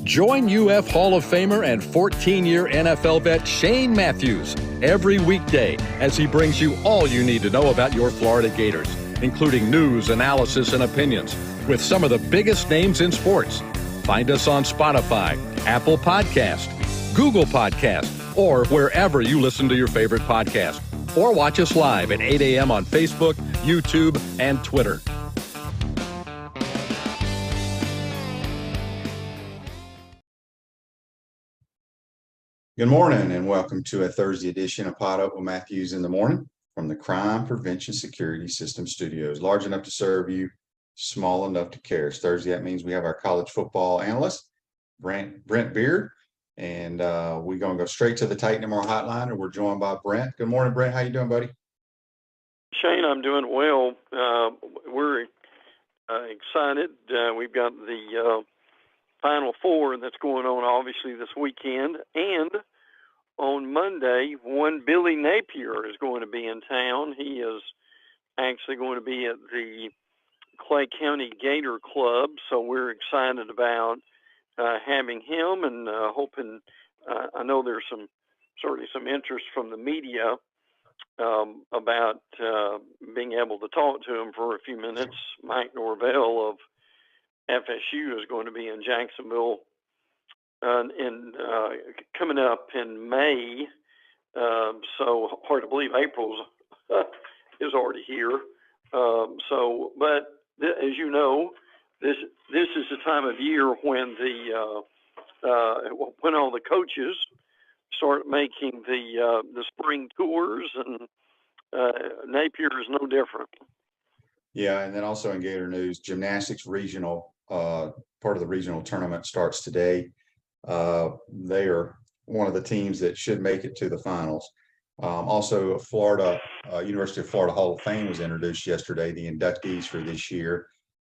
Join UF Hall of Famer and 14-year NFL vet Shane Matthews every weekday as he brings you all you need to know about your Florida Gators, including news, analysis, and opinions with some of the biggest names in sports. Find us on Spotify, Apple Podcast, Google Podcast, or wherever you listen to your favorite podcast. Or watch us live at 8 a.m. on Facebook, YouTube, and Twitter. Good morning and welcome to a Thursday edition of Podup with Matthews in the Morning from the Crime Prevention Security System Studios. Large enough to serve you, small enough to care. It's Thursday. That means we have our college football analyst, Brent Beaird, and we're going to go straight to the Titan MR hotline, and we're joined by Brent. Good morning, Brent. How you doing, buddy? Shane, I'm doing well. We're excited. We've got the Final Four that's going on obviously this weekend, and on Monday, one Billy Napier is going to be in town. He is actually going to be at the Clay County Gator Club, so we're excited about having him and hoping. I know there's certainly some interest from the media about being able to talk to him for a few minutes. Mike Norvell of FSU is going to be in Jacksonville coming up in May. So hard to believe April is already here. But as you know, this is the time of year when when all the coaches start making the spring tours, and Napier is no different. Yeah, and then also in Gator news, gymnastics regional, part of the regional tournament starts today. They are one of the teams that should make it to the finals. Also, University of Florida Hall of Fame was introduced yesterday, the inductees for this year.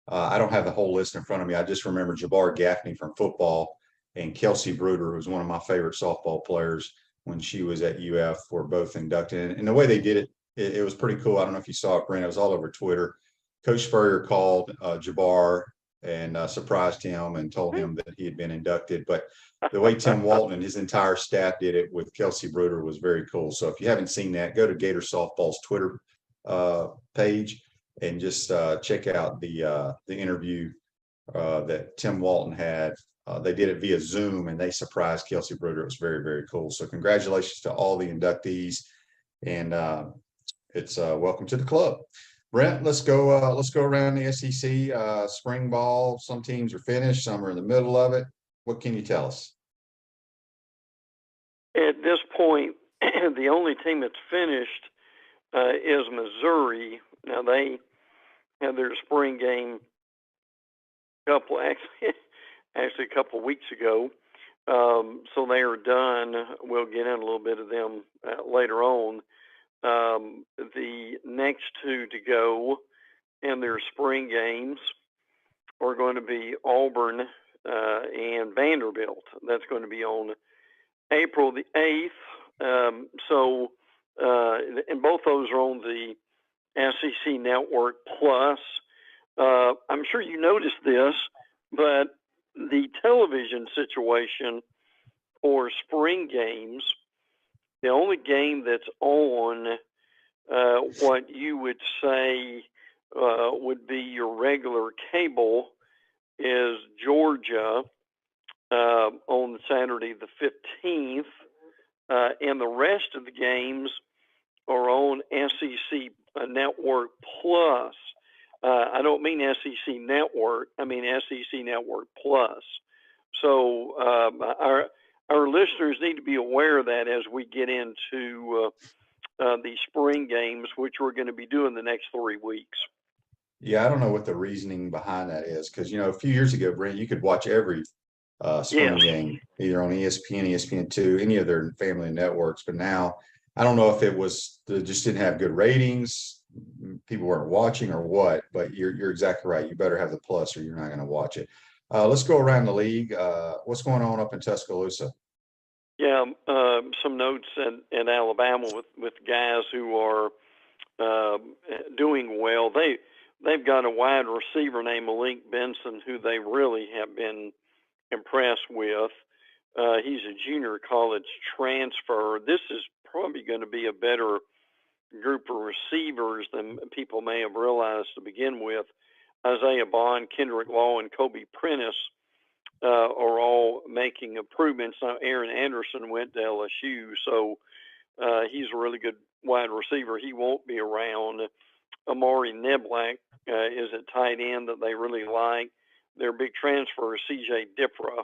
I don't have the whole list in front of me. I just remember Jabbar Gaffney from football and Kelsey Bruder, who was one of my favorite softball players when she was at UF, were both inducted. And the way they did it, it was pretty cool. I don't know if you saw it, Brent. It was all over Twitter. Coach Spurrier called Jabbar and surprised him and told him that he had been inducted. But the way Tim Walton and his entire staff did it with Kelsey Bruder was very cool. So if you haven't seen that, go to Gator Softball's Twitter page and just check out the interview that Tim Walton had. They did it via Zoom, and they surprised Kelsey Bruder. It was very, very cool. So congratulations to all the inductees, and it's welcome to the club. Brent, let's go around the SEC. Spring ball, some teams are finished, some are in the middle of it. What can you tell us? At this point, the only team that's finished is Missouri. Now, they had their spring game actually a couple of weeks ago. So they are done. We'll get in a little bit of them later on. The next two to go in their spring games are going to be Auburn and Vanderbilt. That's going to be on April the 8th. And both those are on the SEC Network Plus. I'm sure you noticed this, but the television situation for spring games, the only game that's on what you would say would be your regular cable is Georgia on Saturday the 15th, and the rest of the games are on SEC Network Plus. I don't mean SEC Network, I mean SEC Network Plus. So our listeners need to be aware of that as we get into the spring games, which we're going to be doing the next 3 weeks. Yeah, I don't know what the reasoning behind that is, because, a few years ago, Brent, you could watch every spring game, either on ESPN, ESPN2, any of their family networks. But now, I don't know if it was they just didn't have good ratings, people weren't watching, or what. But you're exactly right. You better have the plus, or you're not going to watch it. Let's go around the league. What's going on up in Tuscaloosa? Yeah, some notes in Alabama with guys who are doing well. they've got a wide receiver named Malik Benson, who they really have been impressed with. He's a junior college transfer. This is probably going to be a better group of receivers than people may have realized to begin with. Isaiah Bond, Kendrick Law, and Kobe Prentice are all making improvements. Now, Aaron Anderson went to LSU, so he's a really good wide receiver. He won't be around. Amari Niblack is a tight end that they really like. Their big transfer is C.J. Dipra,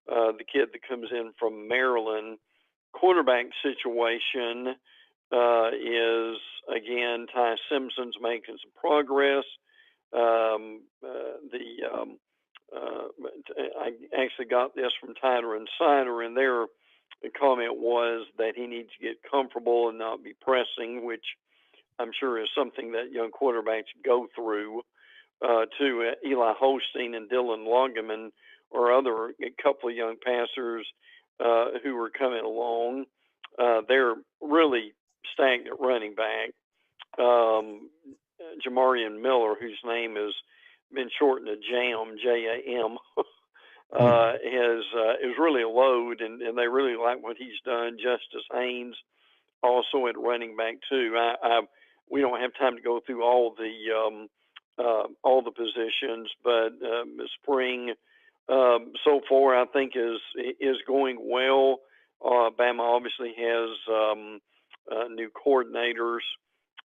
the kid that comes in from Maryland. Quarterback situation is, again, Ty Simpson's making some progress. I actually got this from Tider Insider, and their comment was that he needs to get comfortable and not be pressing, which I'm sure is something that young quarterbacks go through. Eli Holstein and Dylan Longeman or a couple of young passers who are coming along. They're really stacked at running back. Jamarian Miller, whose name has been shortened to JAM, J-A-M, is really a load, and they really like what he's done. Justice Haynes also at running back too. We don't have time to go through all the positions, but spring so far I think is going well. Bama obviously has new coordinators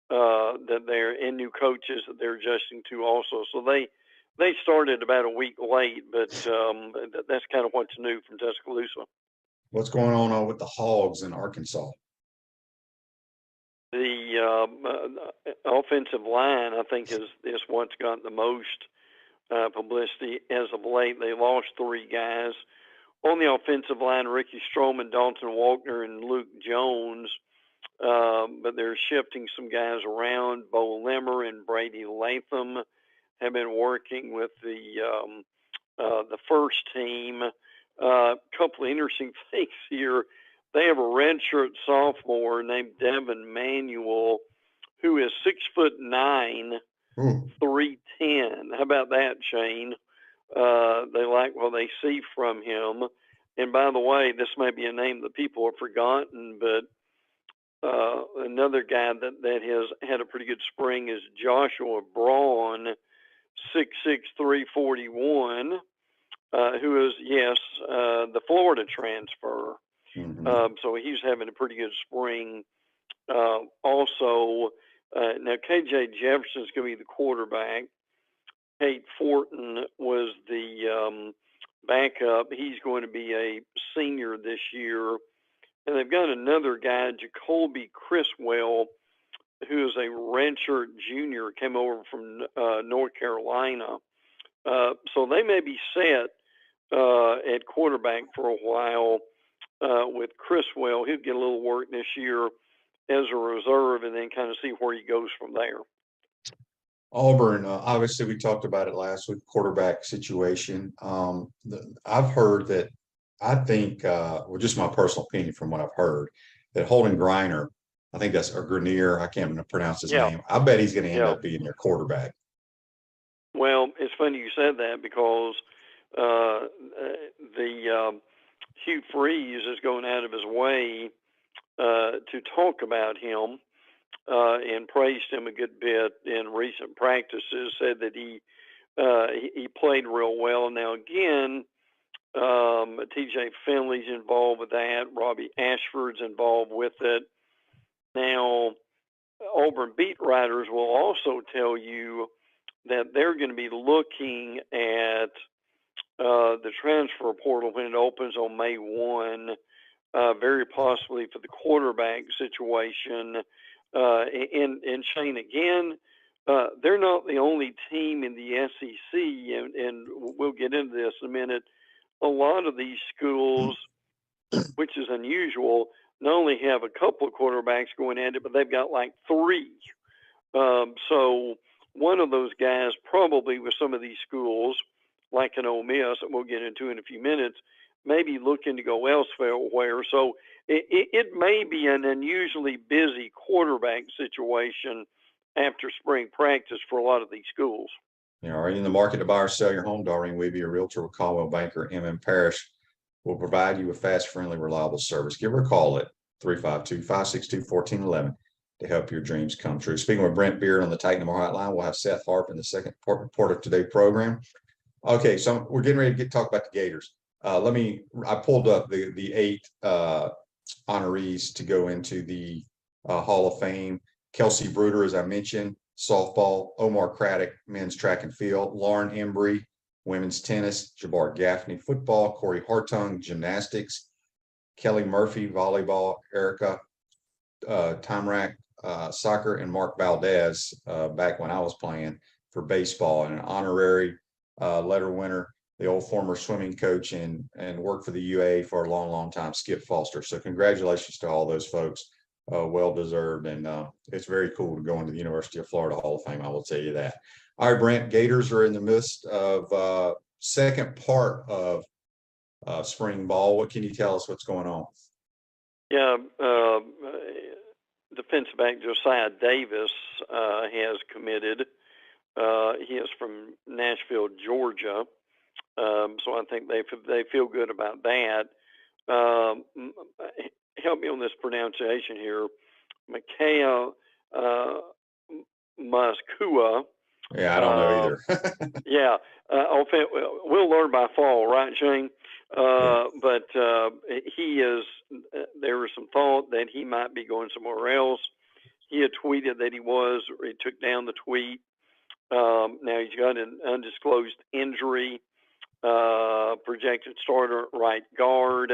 that they're and new coaches that they're adjusting to also. So they started about a week late, but that's kind of what's new from Tuscaloosa. What's going on with the Hogs in Arkansas? The offensive line, I think, is what's gotten the most publicity as of late. They lost 3 guys on the offensive line: Ricky Stroman, Dalton Walkner, and Luke Jones. But they're shifting some guys around. Bo Limmer and Brady Latham have been working with the first team. Couple of interesting things here. They have a redshirt sophomore named Devin Manuel, who is 6'9", 310. How about that, Shane? They like what they see from him. And by the way, this may be a name that people have forgotten, but another guy that has had a pretty good spring is Joshua Braun, 6'6", 341, who is, the Florida transfer. Mm-hmm. So he's having a pretty good spring. Also, now KJ Jefferson's going to be the quarterback. Kate Fortin was the backup. He's going to be a senior this year. And they've got another guy, Jacoby Criswell, who is a redshirt junior, came over from North Carolina. So they may be set at quarterback for a while with Criswell. He'll get a little work this year as a reserve and then kind of see where he goes from there. Auburn, obviously we talked about it last week, quarterback situation. I've heard that, I think, well, just my personal opinion from what I've heard, that Holden Griner, I think that's, or Grenier, I can't pronounce his name. I bet he's going to end up being their quarterback. Well, it's funny you said that because Hugh Freeze is going out of his way to talk about him and praised him a good bit in recent practices, said that he played real well. Now, again, TJ Finley's involved with that. Robbie Ashford's involved with it. Now, Auburn beat writers will also tell you that they're going to be looking at the transfer portal when it opens on May 1, very possibly for the quarterback situation. And Shane, again, they're not the only team in the SEC, and we'll get into this in a minute. A lot of these schools, which is unusual, not only have a couple of quarterbacks going at it, but they've got like 3. So one of those guys probably with some of these schools, like an Ole Miss, that we'll get into in a few minutes, maybe looking to go elsewhere. So it may be an unusually busy quarterback situation after spring practice for a lot of these schools. Are you in the market to buy or sell your home? Doreen Weeby, a realtor with Caldwell Banker, M.M. Parrish, will provide you with fast, friendly, reliable service. Give her a call at 352-562-1411 to help your dreams come true. Speaking with Brent Beaird on the Titan More Hotline, we'll have Seth Harp in the second part of today's program. Okay, so we're getting ready to talk about the Gators. I pulled up the 8 honorees to go into the Hall of Fame. Kelsey Bruder, as I mentioned, softball. Omar Craddock, men's track and field. Lauren Embry, women's tennis. Jabbar Gaffney, football. Corey Hartung, gymnastics. Kelly Murphy, volleyball. Erica Timrak, soccer. And Mark Valdez, back when I was playing, for baseball. And an honorary letter winner, the old former swimming coach and worked for the UA for a long, long time, Skip Foster. So congratulations to all those folks. Well deserved, and it's very cool to go into the University of Florida Hall of Fame. I will tell you that. All right, Brent, Gators are in the midst of second part of spring ball. What can you tell us what's going on? Yeah, defensive back Josiah Davis has committed. He is from Nashville, Georgia, so I think they feel good about that. Help me on this pronunciation here. Mikhail Maskua. Yeah, I don't know either. Yeah, we'll learn by fall, right, Shane? But he is. There was some thought that he might be going somewhere else. He had tweeted that he was. Or he took down the tweet. Now he's got an undisclosed injury. Projected starter at right guard.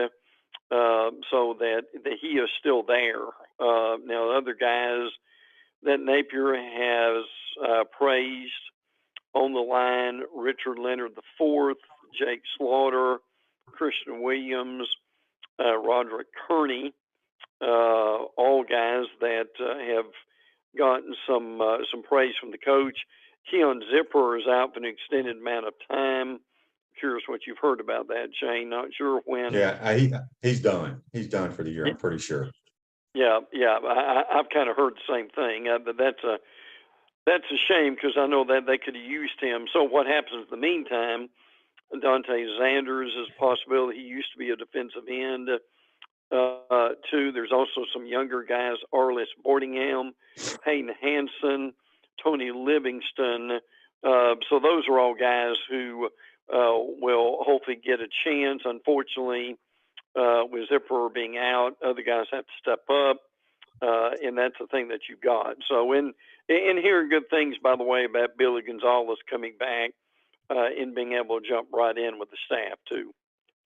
So that he is still there. Now, other guys that Napier has praised on the line: Richard Leonard IV, Jake Slaughter, Christian Williams, Roderick Kearney, all guys that have gotten some praise from the coach. Keon Zipper is out for an extended amount of time. Curious what you've heard about that, Shane. Not sure when. Yeah, he's done. He's done for the year. I'm pretty sure. Yeah. I've kind of heard the same thing, but that's a shame because I know that they could have used him. So what happens in the meantime? Dante Zanders is a possibility. He used to be a defensive end. Too. There's also some younger guys: Arliss Boardingham, Hayden Hansen, Tony Livingston. So those are all guys who will hopefully get a chance. Unfortunately, with Zipper being out, other guys have to step up, and that's the thing that you've got. So, and hearing good things, by the way, about Billy Gonzalez coming back and being able to jump right in with the staff too.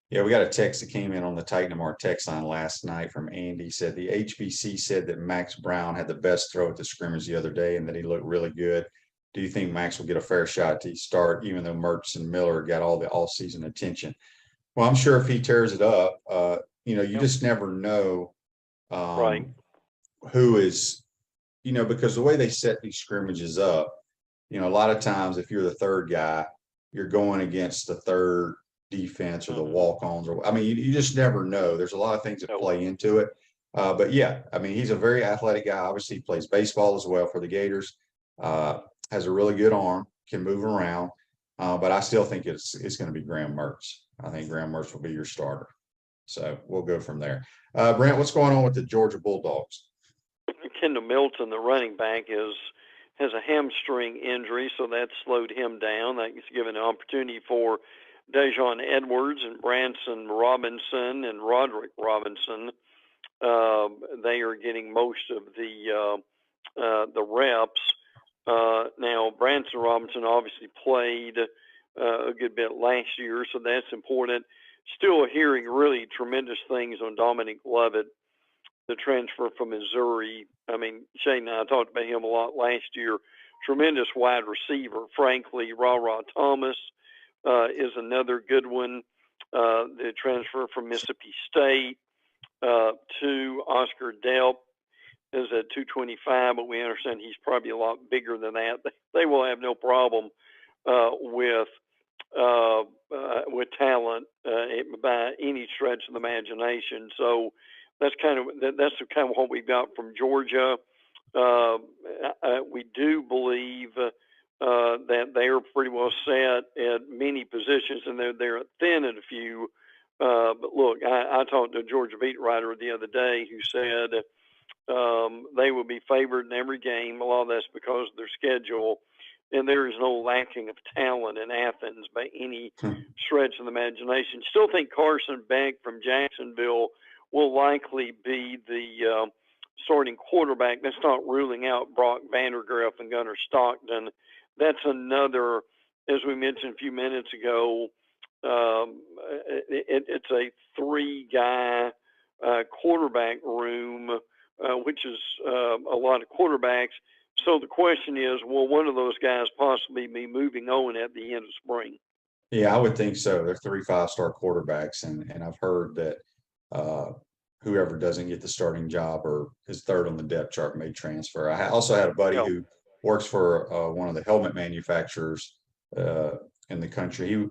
Yeah, we got a text that came in on the Titan More text line last night from Andy. Said the HBC said that Max Brown had the best throw at the scrimmage the other day and that he looked really good. Do you think Max will get a fair shot to start, even though Mertz and Miller got all the all-season attention? Well, I'm sure if he tears it up, you just never know Right. who is, because the way they set these scrimmages up, a lot of times if you're the third guy, you're going against the third defense or the walk-ons, you just never know. There's a lot of things that play into it. But yeah, he's a very athletic guy. Obviously, he plays baseball as well for the Gators. Has a really good arm, can move around, but I still think it's going to be Graham Mertz. I think Graham Mertz will be your starter. So we'll go from there. Brent, what's going on with the Georgia Bulldogs? Kendall Milton, the running back, has a hamstring injury, so that slowed him down. That's given an opportunity for Dejon Edwards and Branson Robinson and Roderick Robinson. They are getting most of the reps. Now, Branson Robinson obviously played a good bit last year, so that's important. Still hearing really tremendous things on Dominic Lovett, the transfer from Missouri. Shane and I talked about him a lot last year. Tremendous wide receiver, frankly. Ra Thomas is another good one. The transfer from Mississippi State to Oscar Delp is at 225, but we understand he's probably a lot bigger than that. They will have no problem with talent by any stretch of the imagination. So that's kind of what we've got from Georgia. we do believe that they are pretty well set at many positions, and they're thin at a few. But look, I talked to a Georgia beat writer the other day who said they will be favored in every game. A lot of that's because of their schedule, and there is no lacking of talent in Athens by any stretch of the imagination. Still think Carson Beck from Jacksonville will likely be the starting quarterback. That's not ruling out Brock Vandergriff and Gunnar Stockton. That's another, as we mentioned a few minutes ago, it's a three-guy quarterback room, which is a lot of quarterbacks. So the question is, will one of those guys possibly be moving on at the end of spring? Yeah, I would think so. They're 3 5-star quarterbacks, and I've heard that whoever doesn't get the starting job or is third on the depth chart may transfer. I also had a buddy who works for one of the helmet manufacturers in the country.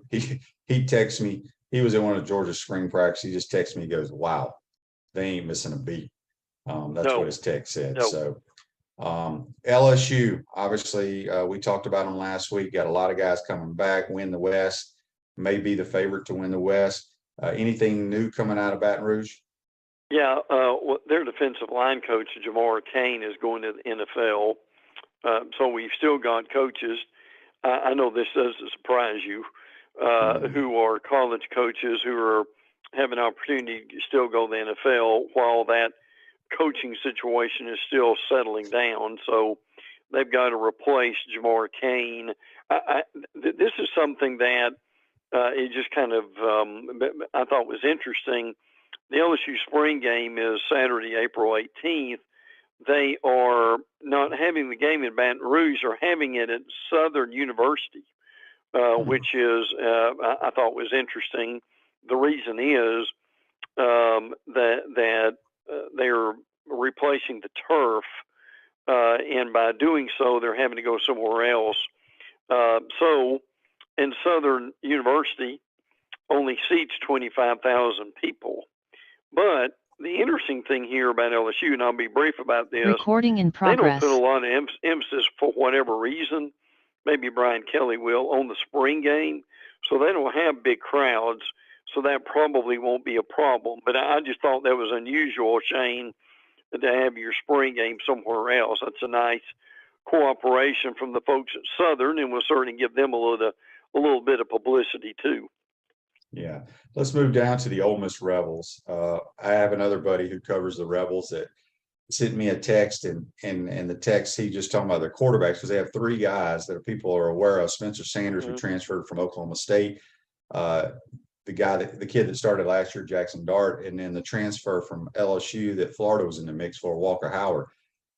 He texts me. He was in one of Georgia's spring practice. He just texts me. He goes, "Wow, they ain't missing a beat." That's what his text said. So LSU, obviously, we talked about them last week. Got a lot of guys coming back. Win the West. May be the favorite to win the West. Anything new coming out of Baton Rouge? Yeah, their defensive line coach, Jamar Cain, is going to the NFL. So we've still got coaches. I know this doesn't surprise you, who are college coaches who are having an opportunity to still go to the NFL while that coaching situation is still settling down. So they've got to replace Jamar Cain. This is something that it just kind of I thought was interesting. The LSU spring game is Saturday, April 18th. They are not having the game in Baton Rouge, or having it at Southern University, which is I thought was interesting. The reason is that they're replacing the turf, and by doing so, they're having to go somewhere else. So, in Southern University, only seats 25,000 people. But the interesting thing here about LSU, and I'll be brief about this, recording in progress. They don't put a lot of emphasis for whatever reason. Maybe Brian Kelly will, on the spring game. So they don't have big crowds. So that probably won't be a problem. But I just thought that was unusual, Shane, to have your spring game somewhere else. That's a nice cooperation from the folks at Southern, and we'll certainly give them a little bit of publicity too. Yeah. Let's move down to the Ole Miss Rebels. I have another buddy who covers the Rebels that sent me a text, and the text, he just talking about their quarterbacks, because they have 3 guys that people are aware of. Spencer Sanders, who transferred from Oklahoma State, the kid that started last year, Jackson Dart, and then the transfer from LSU that Florida was in the mix for, Walker Howard.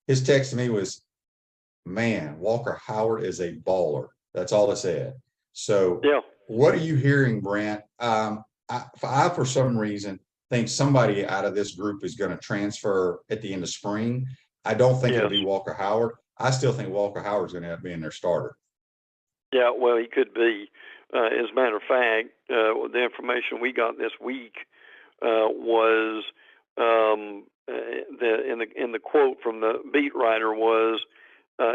His text to me was, "Man, Walker Howard is a baller." That's all it said. So what are you hearing, Brent? I for some reason think somebody out of this group is going to transfer at the end of spring. I don't think it'll be Walker Howard. I still think Walker Howard's going to end up being their starter. Yeah, well, he could be. As a matter of fact, the information we got this week was in the quote from the beat writer was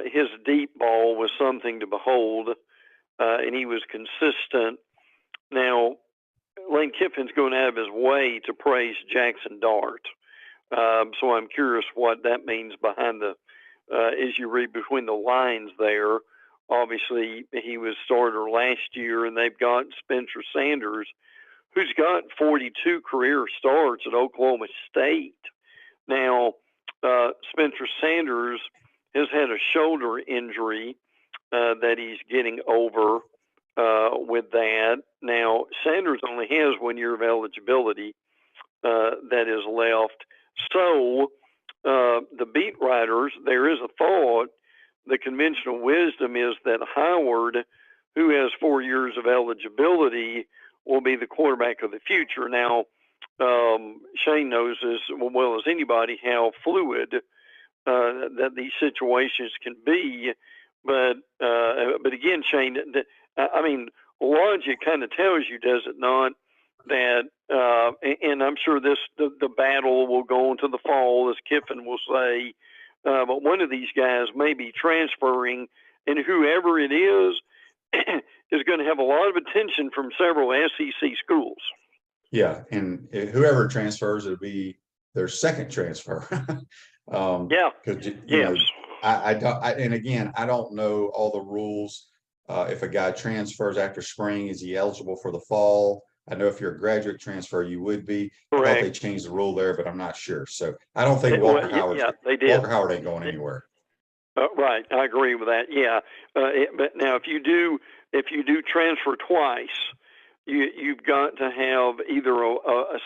his deep ball was something to behold, and he was consistent. Now, Lane Kiffin's going out of his way to praise Jackson Dart, so I'm curious what that means behind as you read between the lines there. Obviously, he was starter last year, and they've got Spencer Sanders, who's got 42 career starts at Oklahoma State. Now, Spencer Sanders has had a shoulder injury that he's getting over with that. Now, Sanders only has 1 year of eligibility that is left. So, the beat writers, there is a thought. The conventional wisdom is that Howard, who has 4 years of eligibility, will be the quarterback of the future. Now, Shane knows as well as anybody how fluid that these situations can be. But again, Shane, I mean, logic kind of tells you, does it not, that and I'm sure the battle will go into the fall, as Kiffin will say. but one of these guys may be transferring, and whoever it is is going to have a lot of attention from several SEC schools. Yeah, and whoever transfers, it'll be their second transfer. Yeah. Because Yes. I don't. And again, I don't know all the rules. If a guy transfers after spring, is he eligible for the fall? I know if you're a graduate transfer, you would be. Correct. I thought they changed the rule there, but I'm not sure. So I don't think Walker Howard. Yeah, they did. Walker Howard ain't going anywhere. Right, I agree with that. Yeah, but now if you do transfer twice, you've got to have either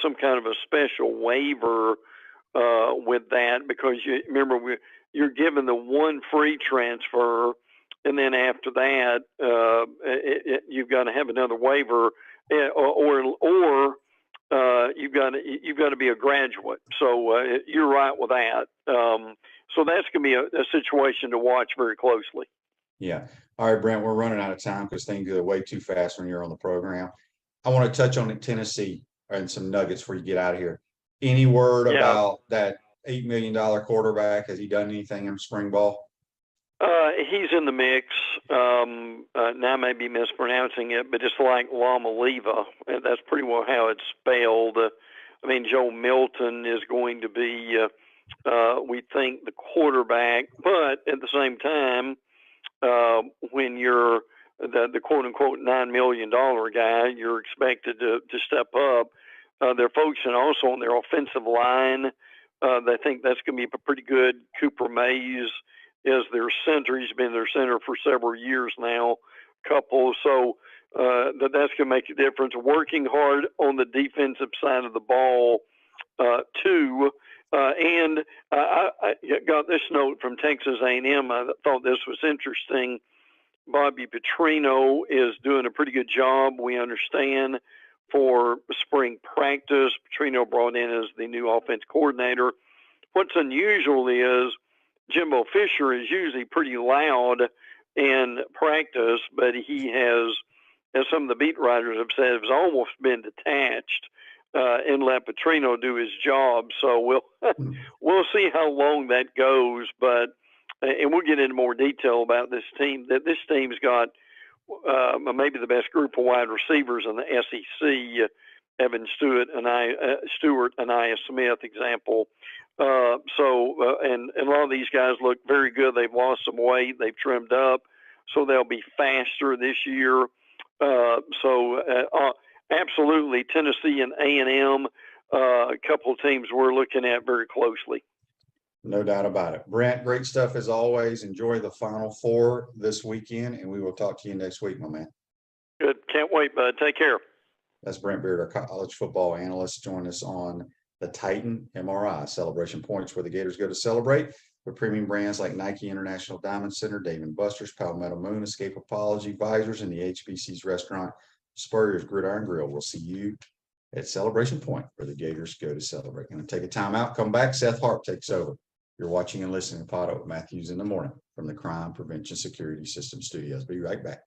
some kind of a special waiver with that, because remember you're given the one free transfer, and then after that you've got to have another waiver, or you've got to be a graduate. So you're right with that. So that's going to be a situation to watch very closely. Yeah. All right, Brent, we're running out of time because things go way too fast when you're on the program. I want to touch on Tennessee and some nuggets before you get out of here. Any word about that $8 million quarterback? Has he done anything in spring ball? He's in the mix. Now I may be mispronouncing it, but it's like Lama-Leva. That's pretty well how it's spelled. I mean, Joe Milton is going to be, we think, the quarterback, but at the same time, when you're the quote-unquote $9 million guy, you're expected to step up. They're focusing also on their offensive line. They think that's going to be pretty good. Cooper Mays is their center. He's been their center for several years now, So that's going to make a difference. Working hard on the defensive side of the ball, too. And I got this note from Texas A&M. I thought this was interesting. Bobby Petrino is doing a pretty good job, we understand, for spring practice. Petrino brought in as the new offense coordinator. What's unusual is Jimbo Fisher is usually pretty loud in practice, but he has, as some of the beat writers have said, has almost been detached and let Petrino do his job. So we'll see how long that goes, but and we'll get into more detail about this team. That this team's got maybe the best group of wide receivers in the SEC. Evan Stewart and Anaya Smith example. And a lot of these guys look very good. They've lost some weight. They've trimmed up, so they'll be faster this year. Absolutely, Tennessee and A&M, a couple of teams we're looking at very closely. No doubt about it. Brent, great stuff as always. Enjoy the Final Four this weekend, and we will talk to you next week, my man. Good. Can't wait, bud. Take care. That's Brent Beaird, our college football analyst. Join us on the Titan MRI Celebration Points, where the Gators go to celebrate with premium brands like Nike International Diamond Center, Dave & Buster's, Palmetto Moon, Escape Apology, Visors, and the HBC's restaurant, Spurrier's Gridiron Grill. We'll see you at Celebration Point, where the Gators go to celebrate. Going to take a timeout, come back. Seth Harp takes over. You're watching and listening to Podup with Matthews in the morning from the Crime Prevention Security System Studios. Be right back.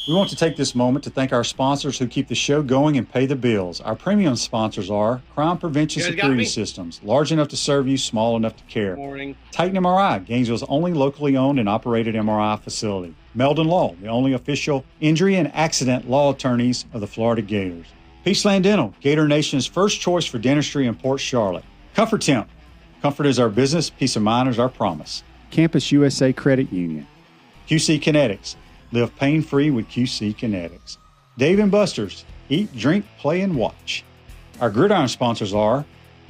We want to take this moment to thank our sponsors who keep the show going and pay the bills. Our premium sponsors are Crime Prevention Security Systems, large enough to serve you, small enough to care. Morning. Titan MRI, Gainesville's only locally owned and operated MRI facility. Meldon Law, the only official injury and accident law attorneys of the Florida Gators. Peaceland Dental, Gator Nation's first choice for dentistry in Port Charlotte. Comfort Temp, comfort is our business, peace of mind is our promise. Campus USA Credit Union. QC Kinetics, live pain-free with QC Kinetics. Dave & Buster's, eat, drink, play, and watch. Our gridiron sponsors are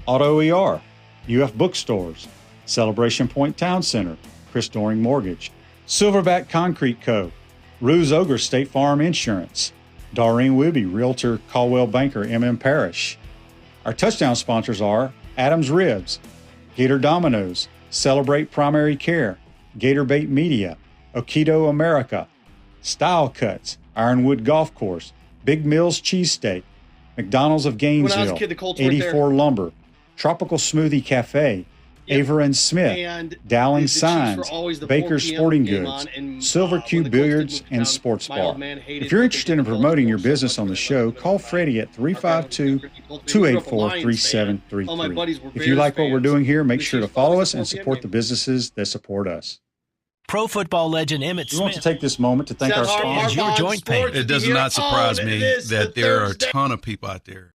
Auto ER, UF Bookstores, Celebration Point Town Center, Chris Doring Mortgage, Silverback Concrete Co., Ruse Ogre State Farm Insurance, Doreen Wibby, Realtor Caldwell Banker, MM Parish. Our touchdown sponsors are Adams Ribs, Gator Dominoes, Celebrate Primary Care, Gator Bait Media, Okido America, Style Cuts, Ironwood Golf Course, Big Mills Cheesesteak, McDonald's of Gainesville, When I was a kid, the Colts weren't 84 Lumber, Tropical Smoothie Cafe, Aver and Smith, And Dowling the Chiefs were Signs, always the Baker 4 p.m. Sporting game Goods, on, and, Silver when Q the Colts did Billiards, move to and town, Sports my old Bar. man hated If you're what they interested did in to Colts promoting your sports so business much, on the but I love show, them call no matter Freddie at what. Our family was a 352 Colts fan. He grew up a Lions fan. 284-3733. All my buddies were If you Bears like what we're fans. doing here, make The sure to Chiefs were always follow the us and 4 p.m. support the game. businesses that support us. Pro football legend Emmitt We want to Smith take this moment to thank Seth our Harp, sponsors. Sponsors. Your Harp on joint pain. Sports. It does Here not surprise on me this that there are a Thursday. ton of people out there.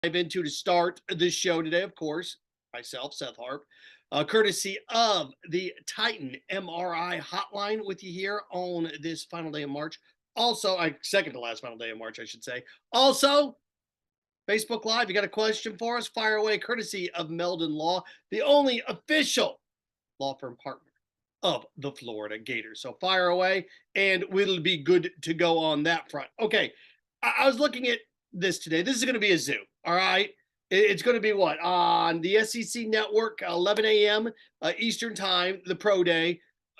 I've been to start this show today, of course, myself, Seth Harp, courtesy of the Titan MRI hotline with you here on this final day of March. Also, second to last final day of March, I should say. Also, Facebook Live, you got a question for us? Fire away, courtesy of Meldon Law, the only official law firm partner of the Florida Gators. So fire away, and we'll be good to go on that front. Okay, I was looking at this today. This is going to be a zoo, all right? It's going to be what? On the SEC Network, 11 a.m. Eastern Time, the Pro Day.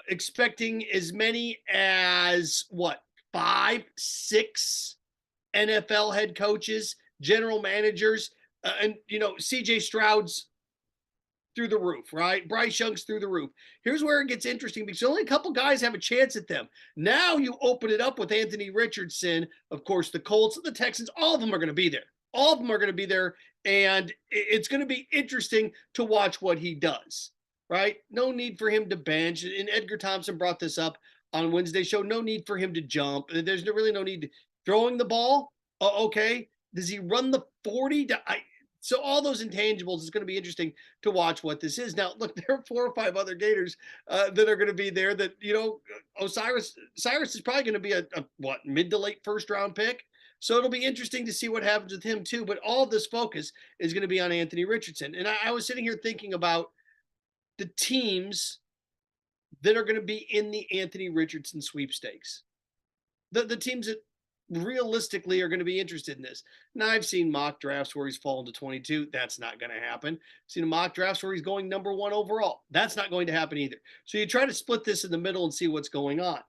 Expecting as many as, 5, 6 NFL head coaches, general managers, and, C.J. Stroud's through the roof, right? Bryce Young's through the roof. Here's where it gets interesting because only a couple guys have a chance at them. Now you open it up with Anthony Richardson. Of course, the Colts, the Texans, all of them are going to be there. All of them are going to be there, and it's going to be interesting to watch what he does, right? No need for him to bench, and Edgar Thompson brought this up on Wednesday's show. No need for him to jump. There's really no need. Throwing the ball, okay. Does he run the 40? So all those intangibles is going to be interesting to watch what this is. Now, look, there are 4 or 5 other Gators that are going to be there that, Cyrus is probably going to be a mid to late first round pick. So it'll be interesting to see what happens with him too. But all of this focus is going to be on Anthony Richardson. And I was sitting here thinking about the teams that are going to be in the Anthony Richardson sweepstakes. The teams that realistically are going to be interested in this. Now, I've seen mock drafts where he's fallen to 22. That's not going to happen. I've seen mock drafts where he's going number 1 overall. That's not going to happen either. So you try to split this in the middle and see what's going on.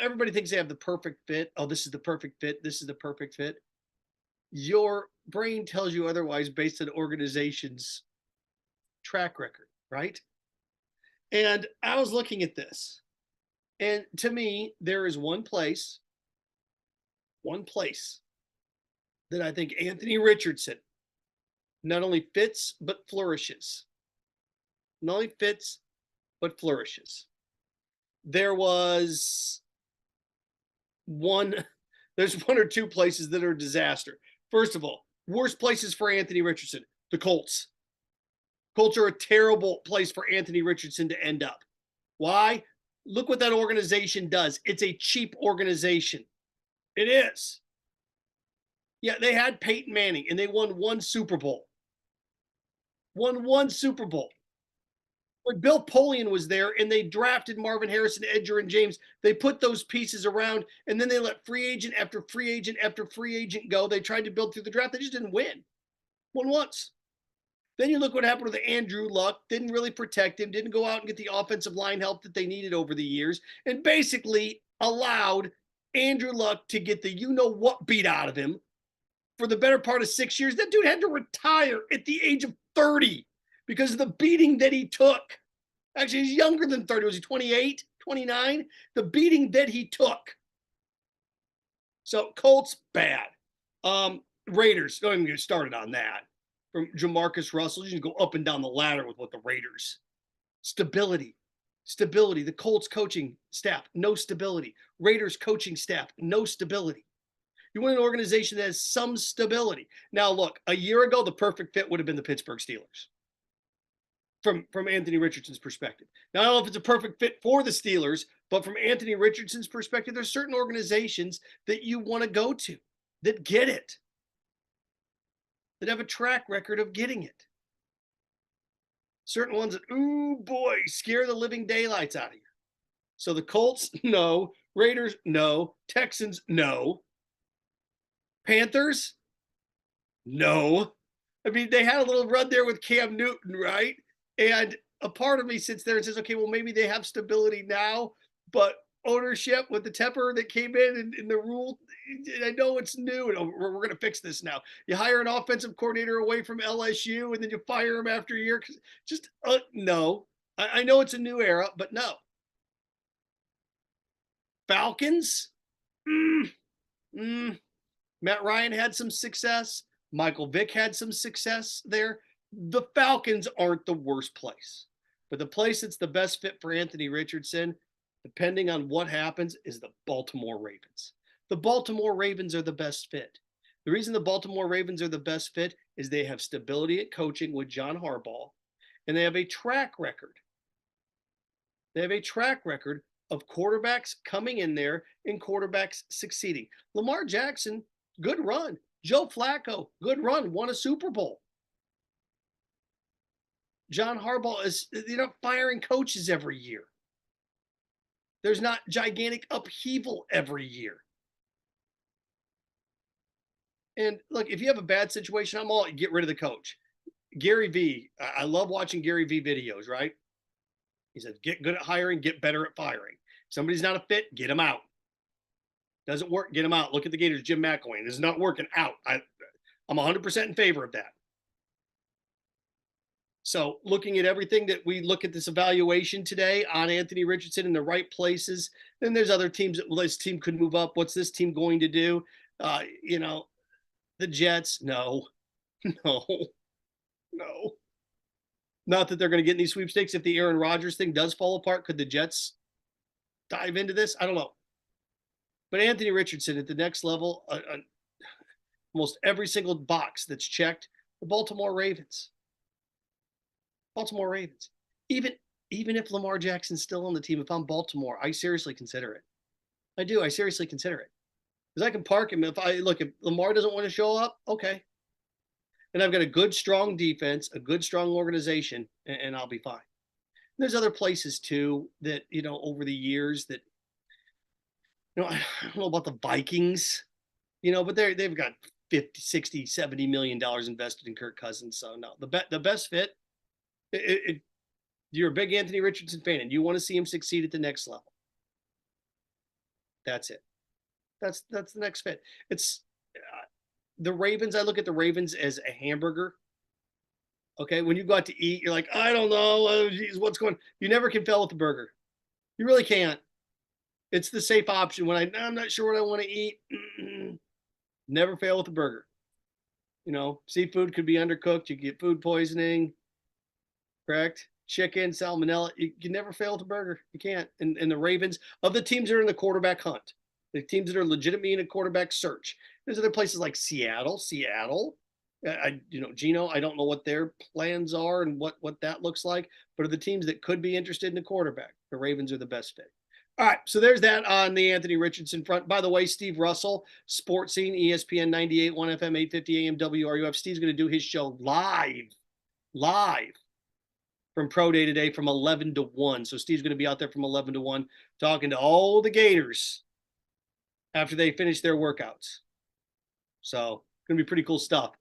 Everybody thinks they have the perfect fit. Oh, this is the perfect fit. This is the perfect fit. Your brain tells you otherwise based on organization's track record, right? And I was looking at this. And to me, there is one place that I think Anthony Richardson not only fits, but flourishes. Not only fits, but flourishes. There's 1 or 2 places that are a disaster. First of all, worst places for Anthony Richardson, the Colts. Colts are a terrible place for Anthony Richardson to end up. Why? Look what that organization does. It's a cheap organization. It is. Yeah, they had Peyton Manning, and they won 1 Super Bowl. Won 1 Super Bowl. When Bill Polian was there, and they drafted Marvin Harrison, Edger, and James, they put those pieces around, and then they let free agent after free agent after free agent go. They tried to build through the draft. They just didn't win. Won once. Then you look what happened with Andrew Luck. Didn't really protect him. Didn't go out and get the offensive line help that they needed over the years, and basically allowed Andrew Luck to get the you-know-what beat out of him for the better part of 6 years. That dude had to retire at the age of 30 because of the beating that he took. Actually, he's younger than 30. Was he 28, 29? The beating that he took. So Colts, bad. Raiders, don't even get started on that. From Jamarcus Russell, you can go up and down the ladder with what the Raiders. Stability. The Colts coaching staff, no stability. Raiders coaching staff, no stability. You want an organization that has some stability. Now, look, a year ago, the perfect fit would have been the Pittsburgh Steelers from Anthony Richardson's perspective. Now, I don't know if it's a perfect fit for the Steelers, but from Anthony Richardson's perspective, there's certain organizations that you want to go to that get it, that have a track record of getting it. Certain ones that, ooh, boy, scare the living daylights out of you. So the Colts, no. Raiders, no. Texans, no. Panthers, no. I mean, they had a little run there with Cam Newton, right? And a part of me sits there and says, okay, well, maybe they have stability now, but ownership with the temper that came in the rule, and I know it's new, and we're going to fix this now. You hire an offensive coordinator away from LSU, and then you fire him after a year. Just no. I know it's a new era, but no. Falcons? Matt Ryan had some success. Michael Vick had some success there. The Falcons aren't the worst place. But the place that's the best fit for Anthony Richardson, depending on what happens, is the Baltimore Ravens. The Baltimore Ravens are the best fit. The reason the Baltimore Ravens are the best fit is they have stability at coaching with John Harbaugh, and they have a track record. They have a track record of quarterbacks coming in there and quarterbacks succeeding. Lamar Jackson, good run. Joe Flacco, good run, won a Super Bowl. John Harbaugh they're not firing coaches every year. There's not gigantic upheaval every year. And look, if you have a bad situation, I'm all get rid of the coach. Gary V, I love watching Gary V videos, right? He says, get good at hiring, get better at firing. If somebody's not a fit, get them out. Doesn't work, get them out. Look at the Gators, Jim McElwain. This is not working out. I'm 100% in favor of that. So looking at everything that we look at this evaluation today on Anthony Richardson in the right places, then there's other teams that, well, this team could move up. What's this team going to do? The Jets, no. Not that they're going to get in these sweepstakes. If the Aaron Rodgers thing does fall apart, could the Jets dive into this? I don't know. But Anthony Richardson at the next level, almost every single box that's checked, the Baltimore Ravens. Baltimore Ravens. Even if Lamar Jackson's still on the team, if I'm Baltimore, I seriously consider it. I do. I seriously consider it. Because I can park him. If Lamar doesn't want to show up, okay. And I've got a good, strong defense, a good, strong organization, and I'll be fine. And there's other places, too, that, over the years that, I don't know about the Vikings, but they've got 50, 60, $70 million invested in Kirk Cousins. So, no, the best fit, you're a big Anthony Richardson fan, and you want to see him succeed at the next level. That's it. That's the next fit. It's the Ravens. I look at the Ravens as a hamburger. Okay, when you go out to eat, you're like, I don't know, oh, geez, what's going on? You never can fail with the burger. You really can't. It's the safe option. When I'm not sure what I want to eat, never fail with the burger. Seafood could be undercooked. You get food poisoning, correct? Chicken, salmonella. You can never fail with the burger. You can't. And the Ravens, of the teams that are in the quarterback hunt, the teams that are legitimately in a quarterback search, there's other places like Seattle. Gino, I don't know what their plans are and what that looks like, but of the teams that could be interested in a quarterback, the Ravens are the best fit. All right, so there's that on the Anthony Richardson front. By the way, Steve Russell, Sports Scene, ESPN 98.1 FM, 850 AM, WRUF. Steve's going to do his show live from Pro Day today from 11 to 1. So Steve's going to be out there from 11 to 1 talking to all the Gators after they finish their workouts. So it's going to be pretty cool stuff.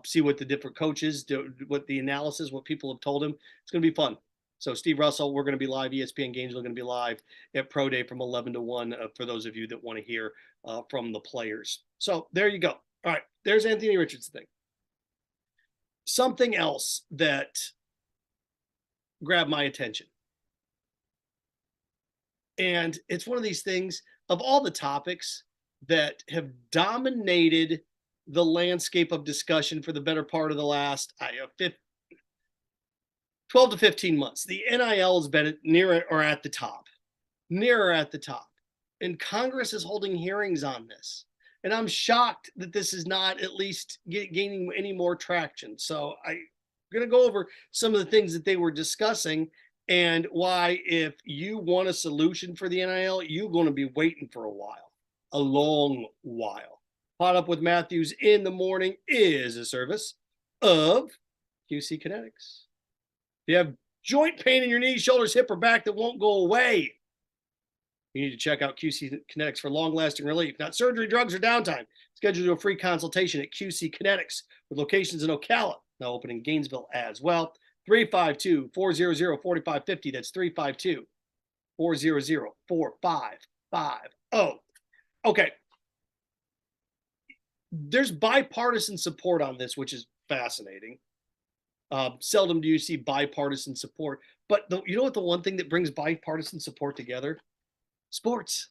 See what the different coaches do, what the analysis, what people have told him. It's going to be fun. So Steve Russell, we're going to be live. ESPN Games are going to be live at Pro Day from 11 to 1 for those of you that want to hear from the players. So there you go. All right, there's Anthony Richardson thing. Something else that grabbed my attention. And it's one of these things, of all the topics that have dominated the landscape of discussion for the better part of the last 12 to 15 months. The NIL has been near or at the top. And Congress is holding hearings on this. And I'm shocked that this is not at least gaining any more traction. So I'm going to go over some of the things that they were discussing and why, if you want a solution for the NIL, you're going to be waiting for a long while. Podup with Matthews in the morning is a service of QC Kinetics. If you have joint pain in your knees, shoulders, hip, or back that won't go away, you need to check out QC Kinetics for long-lasting relief. Not surgery, drugs, or downtime. Schedule a free consultation at QC Kinetics with locations in Ocala, now open in Gainesville as well. 352-400-4550. That's 352-400-4550. Okay. There's bipartisan support on this, which is fascinating. Seldom do you see bipartisan support. But you know what the one thing that brings bipartisan support together? Sports.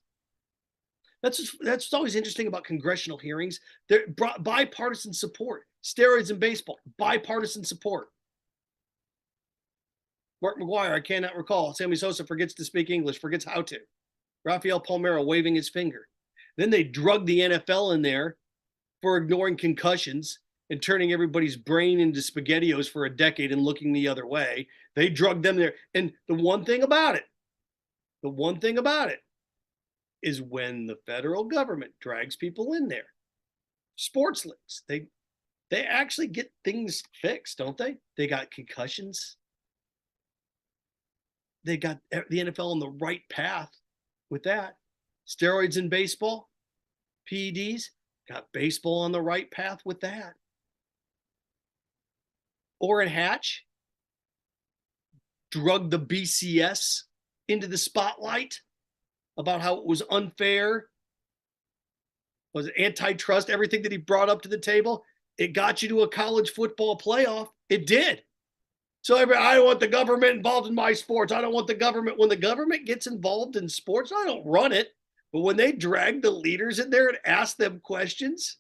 That's always interesting about congressional hearings. They're bipartisan support. Steroids in baseball, bipartisan support. Mark McGuire, I cannot recall. Sammy Sosa forgets to speak English, forgets how to. Rafael Palmeiro waving his finger. Then they drug the NFL in there for ignoring concussions and turning everybody's brain into SpaghettiOs for a decade and looking the other way. They drugged them there. And the one thing about it is when the federal government drags people in there, sports leagues, they actually get things fixed, don't they? They got concussions. They got the NFL on the right path with that. Steroids in baseball, PEDs, got baseball on the right path with that. Orrin Hatch drugged the BCS into the spotlight about how it was unfair, was antitrust, everything that he brought up to the table. It got you to a college football playoff. It did. So I don't want the government involved in my sports. I don't want the government. When the government gets involved in sports, I don't run it. But when they drag the leaders in there and ask them questions,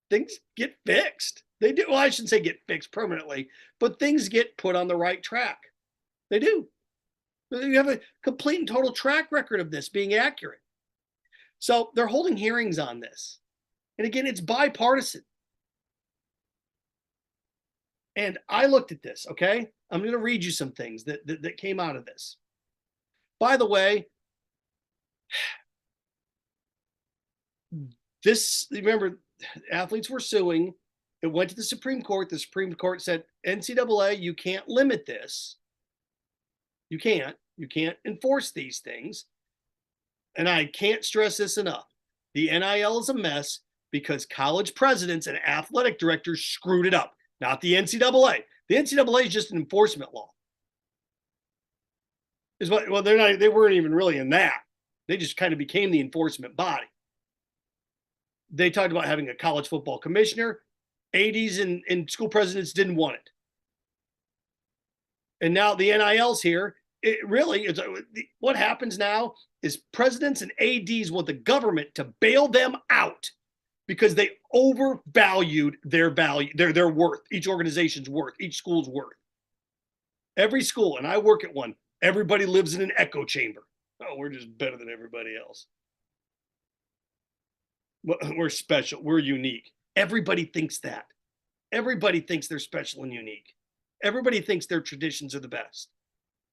things get fixed. They do. Well, I shouldn't say get fixed permanently, but things get put on the right track. They do. You have a complete and total track record of this being accurate. So they're holding hearings on this. And again, it's bipartisan. And I looked at this, okay? I'm going to read you some things that came out of this. By the way, remember, athletes were suing. It went to the Supreme Court. The Supreme Court said, NCAA, you can't limit this. You can't enforce these things. And I can't stress this enough. The NIL is a mess because college presidents and athletic directors screwed it up, not the NCAA. The NCAA is just an enforcement law. Well, they weren't even really in that. They just kind of became the enforcement body. They talked about having a college football commissioner. ADs and school presidents didn't want it. And now the NIL's here. It really is. What happens now is presidents and ADs want the government to bail them out because they overvalued their value, their worth, each organization's worth, each school's worth. Every school, and I work at one, everybody lives in an echo chamber. Oh, we're just better than everybody else. We're special. We're unique. Everybody thinks that. Everybody thinks they're special and unique. Everybody thinks their traditions are the best.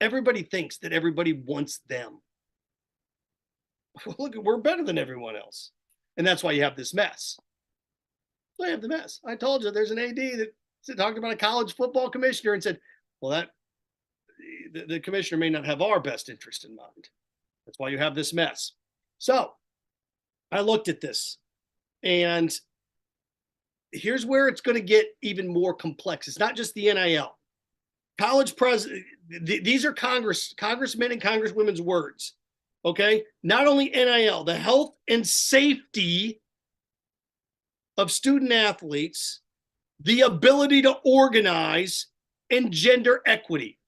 Everybody thinks that everybody wants them. Look, we're better than everyone else. And that's why you have this mess. So I have the mess. I told you there's an AD that talked about a college football commissioner and said, well, the commissioner may not have our best interest in mind. That's why you have this mess. So I looked at this, and here's where it's going to get even more complex. It's not just the NIL. College president, these are congressmen and congresswomen's words. Okay? Not only NIL, the health and safety of student athletes, the ability to organize, and gender equity.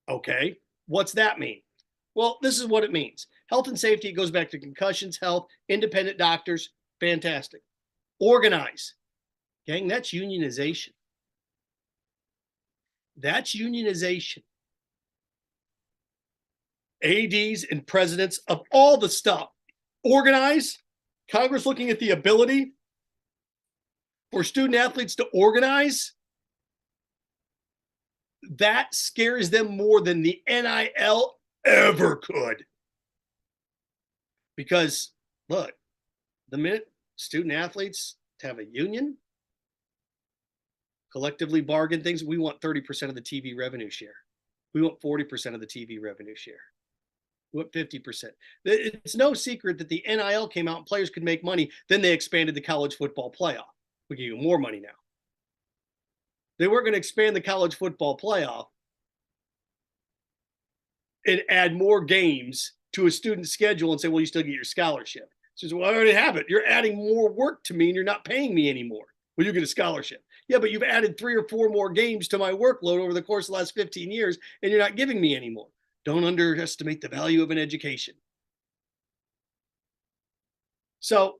Okay, what's that mean? Well, this is what it means. Health and safety, it goes back to concussions, health, independent doctors, fantastic. Organize. Gang, that's unionization. That's unionization. ADs and presidents of all the stuff. Organize. Congress looking at the ability for student athletes to organize. That scares them more than the NIL ever could. Because, look, the minute student athletes have a union, collectively bargain things, we want 30% of the TV revenue share. We want 40% of the TV revenue share. We want 50%. It's no secret that the NIL came out and players could make money. Then they expanded the college football playoff. We give you more money now. They weren't going to expand the college football playoff and add more games to a student schedule and say, well, you still get your scholarship. So, well, I already have it. You're adding more work to me and you're not paying me anymore. Well, you get a scholarship. Yeah, but you've added 3 or 4 more games to my workload over the course of the last 15 years, and you're not giving me any more. Don't underestimate the value of an education. So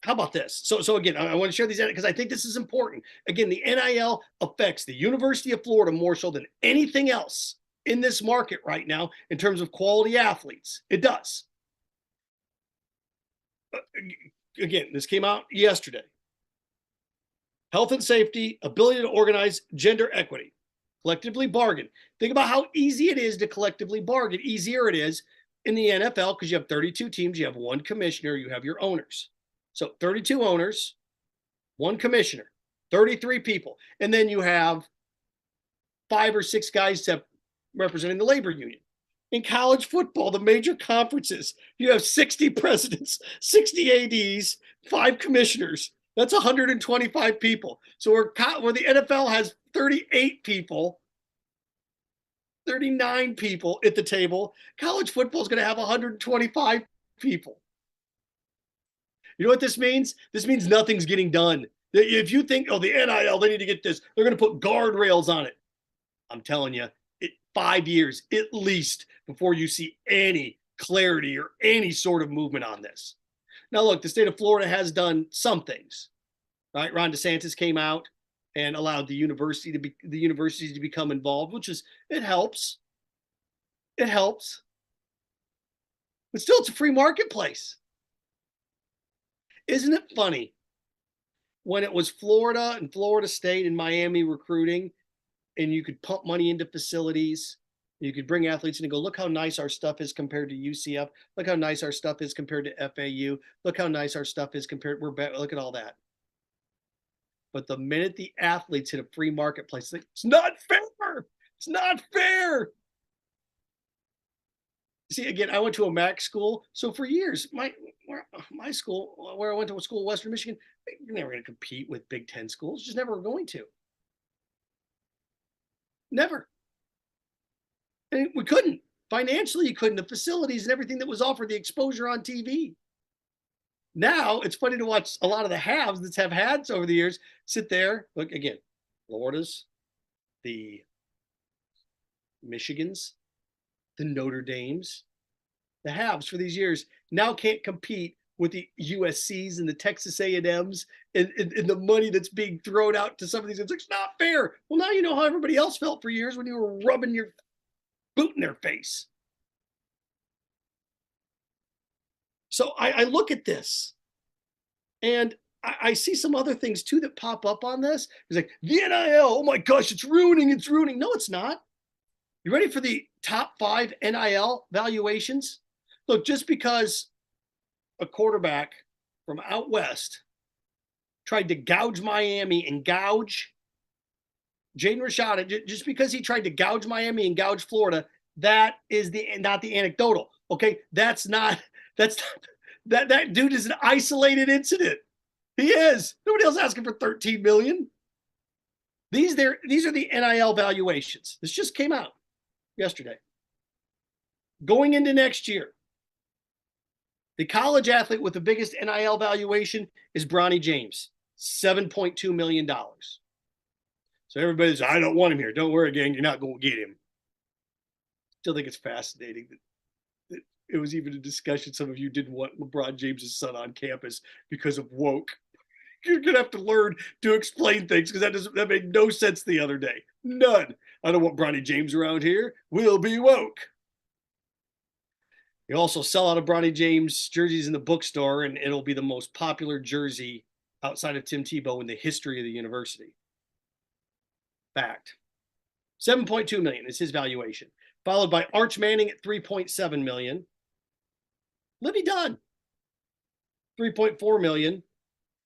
how about this? So again, I want to share these because I think this is important. Again, the NIL affects the University of Florida more so than anything else in this market right now in terms of quality athletes. It does. Again, this came out yesterday. Health and safety, ability to organize, gender equity, collectively bargain. Think about how easy it is to collectively bargain. Easier it is in the NFL because you have 32 teams, you have 1 commissioner, you have your owners. So 32 owners, 1 commissioner, 33 people. And then you have 5 or 6 guys representing the labor union. In college football, the major conferences, you have 60 presidents, 60 ADs, 5 commissioners. That's 125 people. So where the NFL has 38 people, 39 people at the table, college football is going to have 125 people. You know what this means? This means nothing's getting done. If you think, oh, the NIL, they need to get this, they're going to put guardrails on it. I'm telling you, 5 years at least before you see any clarity or any sort of movement on this. Now, look, the state of Florida has done some things, right? Ron DeSantis came out and allowed the universities to become involved, which is, it helps. It helps. But still, it's a free marketplace. Isn't it funny when it was Florida and Florida State and Miami recruiting, and you could pump money into facilities, you could bring athletes in and go, look how nice our stuff is compared to UCF. Look how nice our stuff is compared to FAU. Look how nice our stuff is compared. Look at all that. But the minute the athletes hit a free marketplace, it's not fair. It's not fair. See, again, I went to a MAC school. So for years, my school, where I went to a school, Western Michigan, you're never going to compete with Big Ten schools. Just never going to. Never. And we couldn't. Financially, you couldn't. The facilities and everything that was offered, the exposure on TV. Now, it's funny to watch a lot of the haves that have had over the years sit there. Look, again, Florida's, the Michigans, the Notre Dames, the haves for these years now can't compete with the USCs and the Texas A&Ms and the money that's being thrown out to some of these. It's not fair. Well, now you know how everybody else felt for years when you were rubbing your boot in their face. So I look at this and I see some other things too that pop up on this. It's like the NIL, oh my gosh, it's ruining. No, it's not. You ready for the top 5 NIL valuations? Look, just because a quarterback from out west tried to gouge Miami and gouge Jaden Rashada, just because he tried to gouge Miami and gouge Florida, that is not the anecdotal. Okay, that dude is an isolated incident. He is. Nobody else asking for $13 million. These are the NIL valuations. This just came out yesterday. Going into next year, the college athlete with the biggest NIL valuation is Bronny James, $7.2 million. So everybody says, I don't want him here. Don't worry, gang, you're not going to get him. Still think it's fascinating that it was even a discussion. Some of you didn't want LeBron James' son on campus because of woke. You're going to have to learn to explain things because that made no sense the other day. None. I don't want Bronny James around here. We'll be woke. You also sell out of Bronny James jerseys in the bookstore, and it'll be the most popular jersey outside of Tim Tebow in the history of the university. Fact. $7.2 million is his valuation, followed by Arch Manning at $3.7 million. Libby Dunn, $3.4 million.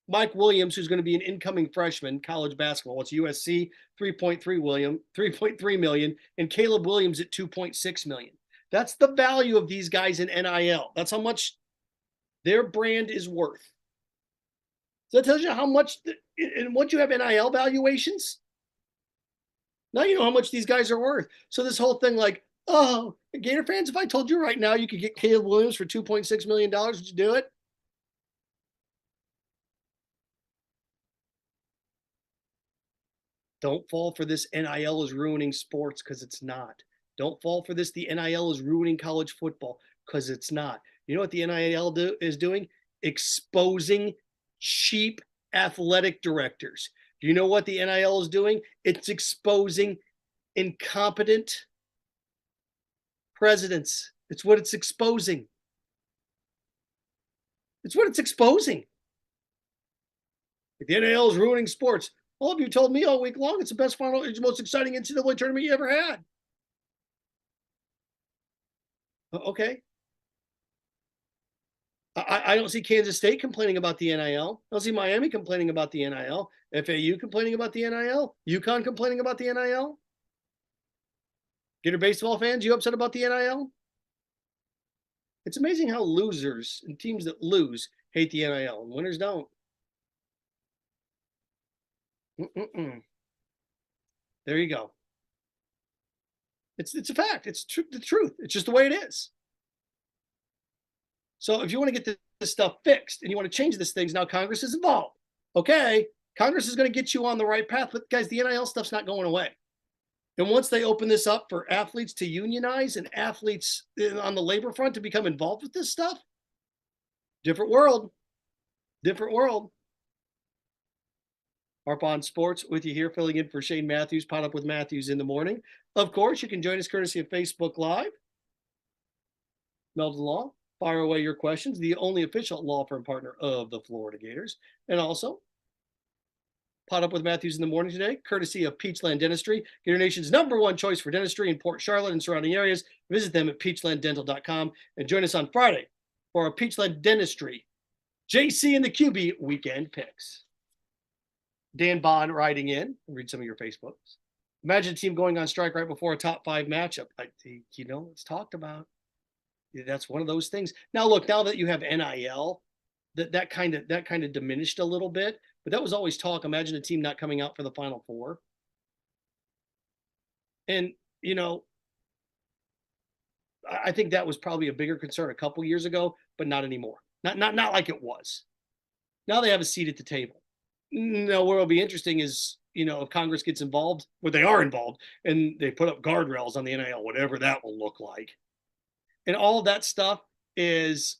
Mike Williams, who's going to be an incoming freshman, college basketball. It's USC, $3.3 million, and Caleb Williams at $2.6 million. That's the value of these guys in NIL. That's how much their brand is worth. So that tells you how much, and once you have NIL valuations, Now you know how much these guys are worth. So this whole thing like, oh, Gator fans, if I told you right now you could get Caleb Williams for $2.6 million, would you do it? Don't fall for this NIL is ruining sports, because it's not. Don't fall for this. The NIL is ruining college football, because it's not. You know what the NIL is doing? Exposing cheap athletic directors. Do you know what the NIL is doing? It's exposing incompetent presidents. It's what it's exposing. It's what it's exposing. The NIL is ruining sports. All of you told me all week long it's the best final, it's the most exciting NCAA tournament you ever had. Okay. I don't see Kansas State complaining about the NIL. I don't see Miami complaining about the NIL. FAU complaining about the NIL. UConn complaining about the NIL. Gator baseball fans, you upset about the NIL? It's amazing how losers and teams that lose hate the NIL and winners don't. There you go. It's a fact. It's the truth. It's just the way it is. So if you want to get this stuff fixed and you want to change these things, now Congress is involved. Okay, Congress is going to get you on the right path. But guys, the NIL stuff's not going away. And once they open this up for athletes to unionize and athletes on the labor front to become involved with this stuff, different world. Different world. Harp on Sports with you here, filling in for Shane Matthews, Podup with Matthews in the morning. Of course, you can join us courtesy of Facebook Live. Melton Law, fire away your questions, the only official law firm partner of the Florida Gators. And also, Podup with Matthews in the morning today, courtesy of Peachland Dentistry, Gator Nation's #1 choice for dentistry in Port Charlotte and surrounding areas. Visit them at peachlanddental.com and join us on Friday for our Peachland Dentistry JC and the QB weekend picks. Dan Bond writing in, read some of your Facebooks. Imagine a team going on strike right before a top 5 matchup. It's talked about. That's one of those things. Now, look, now that you have NIL, that kind of diminished a little bit, but that was always talk. Imagine a team not coming out for the Final Four. And, I think that was probably a bigger concern a couple years ago, but not anymore. Not like it was. Now they have a seat at the table. No, what will be interesting is, if Congress gets involved, where they are involved, and they put up guardrails on the NIL, whatever that will look like. And all of that stuff is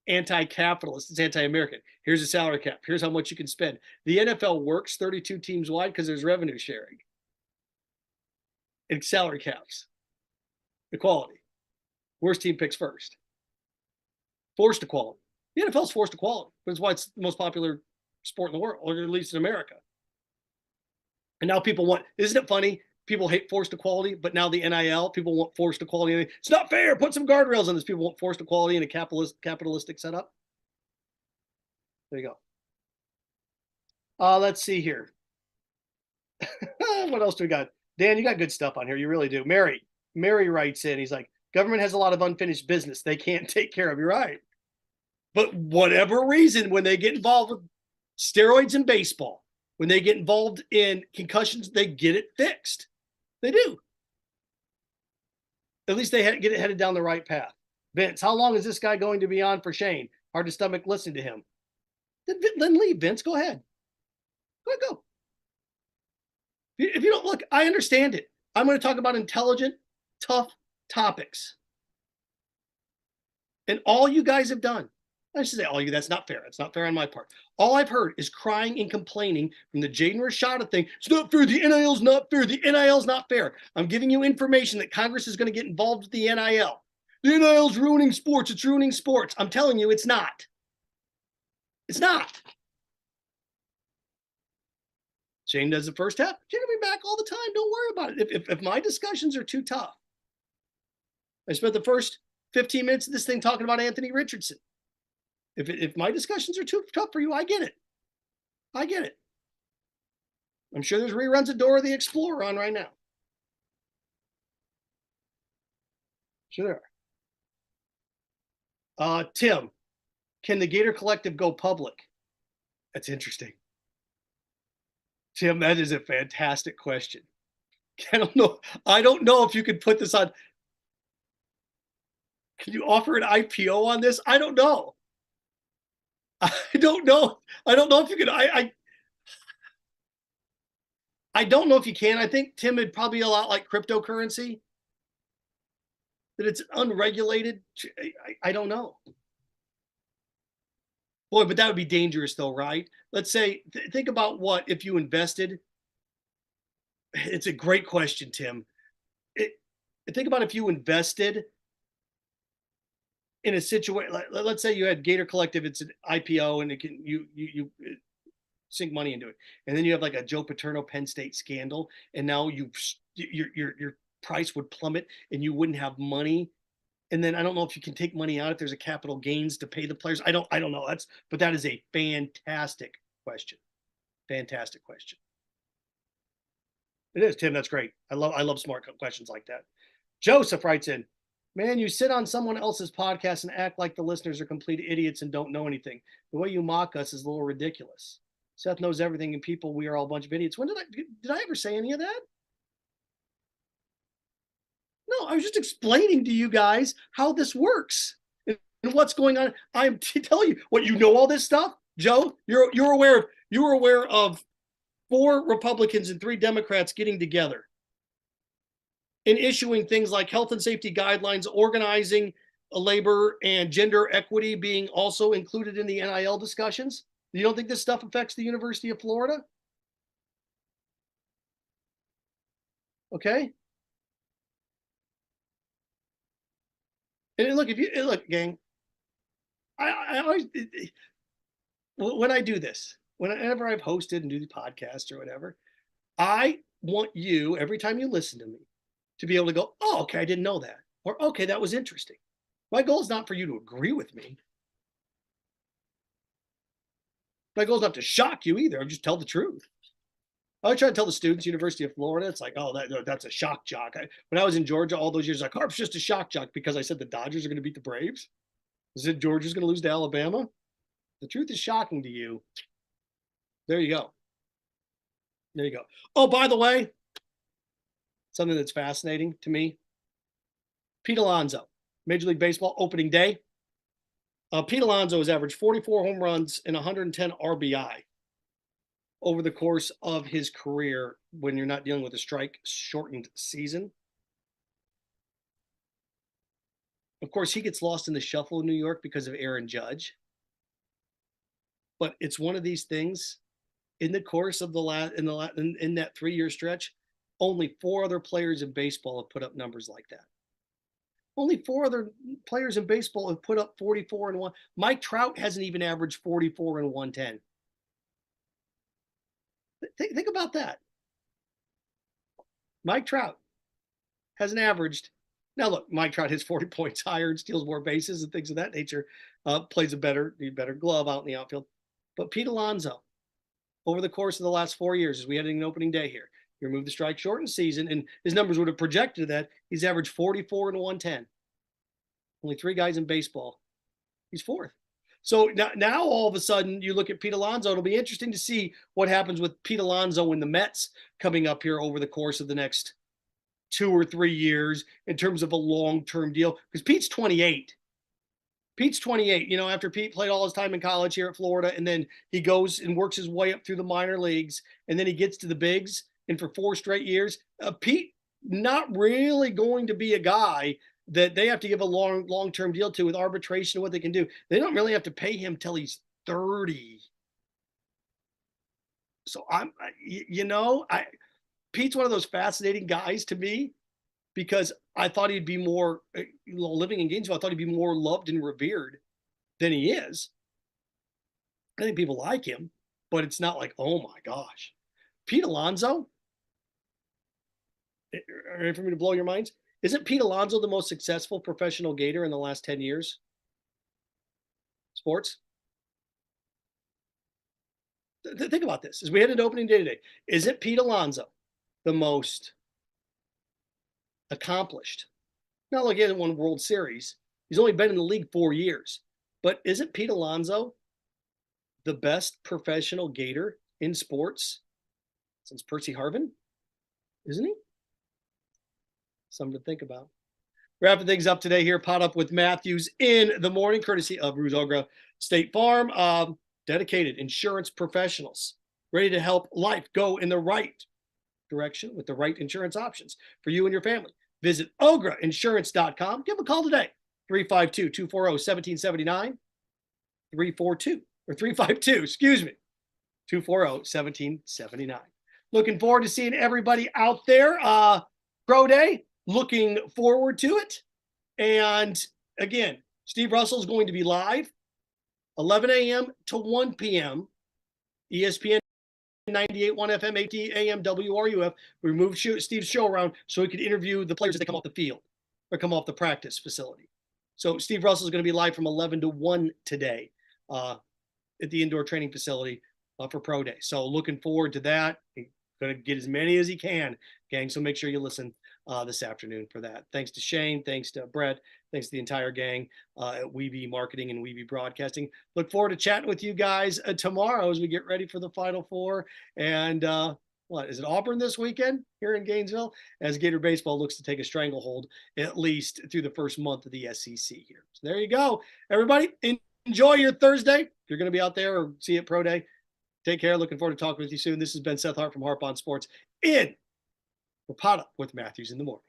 anti-capitalist. It's anti-American. Here's a salary cap. Here's how much you can spend. The NFL works 32 teams wide because there's revenue sharing. And salary caps. Equality. Worst team picks first. Forced equality. The NFL's forced equality, but it's why it's the most popular sport in the world, or at least in America. And now people want, isn't it funny? People hate forced equality, but now the NIL, people want forced equality. It's not fair. Put some guardrails on this. People want forced equality in a capitalistic setup. There you go. Let's see here. What else do we got? Dan, you got good stuff on here. You really do. Mary writes in. He's like, government has a lot of unfinished business they can't take care of. You're right. But whatever reason, when they get involved with steroids in baseball, when they get involved in concussions, they get it fixed. They do. At least they get it headed down the right path. Vince, how long is this guy going to be on for Shane? Hard to stomach listening to him. Then leave, Vince. Go ahead. Go. If you don't look, I understand it. I'm going to talk about intelligent, tough topics. And all you guys have done, I should say all you, that's not fair. It's not fair on my part. All I've heard is crying and complaining from the Jaden Rashada thing. It's not fair. The NIL's not fair. The NIL's not fair. I'm giving you information that Congress is going to get involved with the NIL. The NIL's ruining sports. It's ruining sports. I'm telling you, it's not. It's not. Shane does the first half. Shane will be back all the time. Don't worry about it. If my discussions are too tough, I spent the first 15 minutes of this thing talking about Anthony Richardson. If my discussions are too tough for you, I get it. I get it. I'm sure there's reruns of Dora the Explorer on right now. Sure there are. Tim, can the Gator Collective go public? That's interesting. Tim, that is a fantastic question. I don't know. I don't know if you could put this on. Can you offer an IPO on this? I don't know. I don't know. I don't know if you could. I don't know if you can. I think, Tim, it'd probably be a lot like cryptocurrency, that it's unregulated. I don't know. Boy, but that would be dangerous though, right? Let's say, think about what if you invested. It's a great question, Tim. Think about if you invested in a situation. Let's say you had Gator Collective. It's an IPO, and it can you sink money into it, and then you have like a Joe Paterno Penn State scandal, and now your price would plummet, and you wouldn't have money. And then I don't know if you can take money out if there's a capital gains to pay the players. I don't know. But that is a fantastic question. Fantastic question. It is, Tim. That's great. I love smart questions like that. Joseph writes in, man, you sit on someone else's podcast and act like the listeners are complete idiots and don't know anything. The way you mock us is a little ridiculous. Seth knows everything, and people, we are all a bunch of idiots. When did I ever say any of that? No, I was just explaining to you guys how this works and what's going on. I'm telling you, what, you know all this stuff, Joe. You're aware of 4 Republicans and 3 Democrats getting together and issuing things like health and safety guidelines, organizing labor and gender equity being also included in the NIL discussions. You don't think this stuff affects the University of Florida? Okay. And look, gang, I always, when I do this, whenever I've hosted and do the podcast or whatever, I want you, every time you listen to me, to be able to go, oh, okay, I didn't know that. Or, okay, that was interesting. My goal is not for you to agree with me. My goal is not to shock you either. I'll just tell the truth. I try to tell the students, University of Florida, it's like, oh, that's a shock jock. When I was in Georgia all those years, like, Harp's just a shock jock because I said the Dodgers are going to beat the Braves. I said Georgia's going to lose to Alabama. The truth is shocking to you. There you go. There you go. Oh, by the way, something that's fascinating to me. Pete Alonso, Major League Baseball opening day. Pete Alonso has averaged 44 home runs and 110 RBI over the course of his career when you're not dealing with a strike-shortened season. Of course, he gets lost in the shuffle in New York because of Aaron Judge. But it's one of these things. In the course of in that 3-year stretch, only 4 other players in baseball have put up numbers like that. Only 4 other players in baseball have put up 44 and 1. Mike Trout hasn't even averaged 44 and 110. Think about that. Mike Trout hasn't averaged. Now, look, Mike Trout hits 40 points higher and steals more bases and things of that nature. Plays a better glove out in the outfield. But Pete Alonso, over the course of the last 4 years, as we had an opening day here, you remove the strike shortened season, and his numbers would have projected that he's averaged 44 and 110. Only 3 guys in baseball. He's 4th. So now all of a sudden you look at Pete Alonso. It'll be interesting to see what happens with Pete Alonso and the Mets coming up here over the course of the next 2 or 3 years in terms of a long-term deal. Because Pete's 28. Pete's 28. You know, after Pete played all his time in college here at Florida, and then he goes and works his way up through the minor leagues, and then he gets to the bigs, and for 4 straight years, Pete not really going to be a guy that they have to give a long-term deal to with arbitration and what they can do. They don't really have to pay him till he's 30. So Pete's one of those fascinating guys to me because I thought he'd be more, living in Gainesville, I thought he'd be more loved and revered than he is. I think people like him, but it's not like, oh my gosh. Pete Alonso, ready for me to blow your minds? Isn't Pete Alonso the most successful professional Gator in the last 10 years? Sports? Think about this. As we head into opening day today, isn't Pete Alonso the most accomplished? Now, look, he hasn't won World Series. He's only been in the league 4 years. But isn't Pete Alonso the best professional Gator in sports since Percy Harvin, isn't he? Something to think about. Wrapping things up today here, Podup with Matthews in the morning, courtesy of Ruzogra State Farm. Dedicated insurance professionals ready to help life go in the right direction with the right insurance options for you and your family. Visit ograinsurance.com. Give them a call today, 352-240-1779, 240-1779. Looking forward to seeing everybody out there. Pro Day, looking forward to it. And again, Steve Russell is going to be live 11 a.m. to 1 p.m. ESPN 98.1 FM, 80 AM WRUF. We moved Steve's show around so he could interview the players as they come off the field or come off the practice facility. So Steve Russell is going to be live from 11 to 1 today at the indoor training facility for Pro Day. So looking forward to that. He's going to get as many as he can, gang. So make sure you listen this afternoon for that. Thanks to Shane. Thanks to Brett. Thanks to the entire gang at Weeby Marketing and Weeby Broadcasting. Look forward to chatting with you guys tomorrow as we get ready for the Final Four. And what is it, Auburn this weekend here in Gainesville? As Gator Baseball looks to take a stranglehold at least through the first month of the SEC here. So there you go, everybody. Enjoy your Thursday. If you're going to be out there or see it Pro Day, take care. Looking forward to talking with you soon. This has been Seth Harp from Harp on Sports in for Podup with Matthews in the morning.